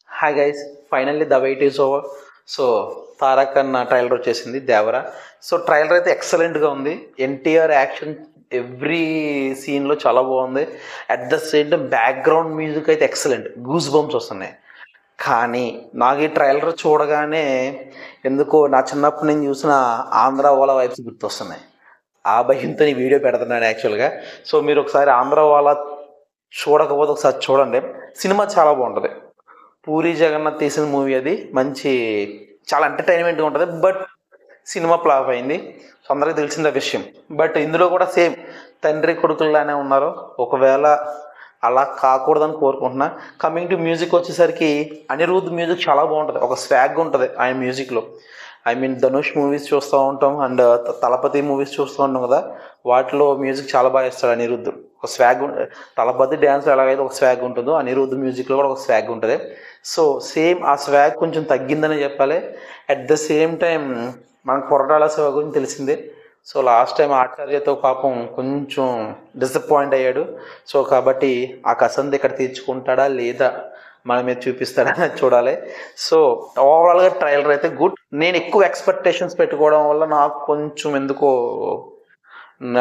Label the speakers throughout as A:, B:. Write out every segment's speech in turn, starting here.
A: Hi guys, finally the wait is over. So Tarak అన్న trailer వచ్చేసింది, Devara. So trailer అయితే ఎక్సలెంట్గా ఉంది. ఎన్టీఆర్ యాక్షన్ ఎవ్రీ సీన్లో చాలా బాగుంది. At the same time background music అయితే ఎక్సలెంట్, గూస్ బంప్స్ వస్తున్నాయి. కానీ నాకు ఈ ట్రైలర్ చూడగానే ఎందుకో నా చిన్నప్పుడు నేను చూసిన ఆంధ్ర వాళ్ళ వైబ్స్ గుర్తొస్తున్నాయి. ఆ భయంతో ఈ వీడియో పెడుతున్నాను యాక్చువల్గా. సో మీరు ఒకసారి ఆంధ్ర వాళ్ళ చూడకపోతే ఒకసారి చూడండి, సినిమా చాలా బాగుంటుంది. పూరి జగన్నాథ్ తీసిన మూవీ అది. మంచి చాలా ఎంటర్టైన్మెంట్గా ఉంటుంది. బట్ సినిమా ఫ్లాప్ అయింది, సో అందరికీ తెలిసిన విషయం. బట్ ఇందులో కూడా సేమ్ తండ్రి కొడుకుల్లానే ఉన్నారు. ఒకవేళ అలా కాకూడదని కోరుకుంటున్నా. కమింగ్ టు మ్యూజిక్ వచ్చేసరికి అనిరుద్ధ్ మ్యూజిక్ చాలా బాగుంటుంది, ఒక స్వాగ్ ఉంటుంది ఆయన మ్యూజిక్లో. ఐ మీన్ ధనుష్ మూవీస్ చూస్తూ ఉంటాం అండ్ తలపతి మూవీస్ చూస్తూ ఉంటాం కదా, వాటిలో మ్యూజిక్ చాలా బాగా ఇస్తాడు అనిరుద్ధ్. ఒక స్వాగ్ తలపతి డ్యాన్స్ ఎలాగైతే ఒక స్వాగ్ ఉంటుందో అనిరుద్ధ్ మ్యూజిక్లో కూడా ఒక స్వాగ్ ఉంటుంది. సో సేమ్ ఆ స్వాగ్ కొంచెం తగ్గిందని చెప్పాలి. అట్ ద సేమ్ టైం మనకు కొరటాల శివ గురించి తెలిసిందే. సో లాస్ట్ టైం ఆచార్యతో పాపం కొంచెం డిసప్పాయింట్ అయ్యాడు. సో కాబట్టి ఆ కసంది ఇక్కడ తీర్చుకుంటాడా లేదా మన మీద చూపిస్తాడా చూడాలి. సో ఓవరాల్గా ట్రైలర్ అయితే గుడ్. నేను ఎక్కువ ఎక్స్పెక్టేషన్స్ పెట్టుకోవడం వల్ల నాకు కొంచెం ఎందుకో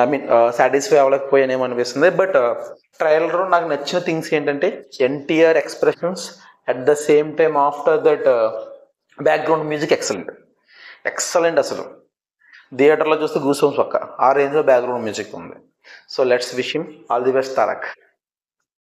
A: ఐ మీన్ సాటిస్ఫై అవ్వలేకపోయానేమో అనిపిస్తుంది. బట్ ట్రైలర్ నాకు నచ్చిన థింగ్స్ ఏంటంటే NTR expressions, at the same time after that background music excellent excellent. అసలు థియేటర్లో చూస్తే గూస్ బంప్స్ పక్క ఆ రేంజ్లో బ్యాక్గ్రౌండ్ మ్యూజిక్ ఉంది. So let's wish him all the best Tarak.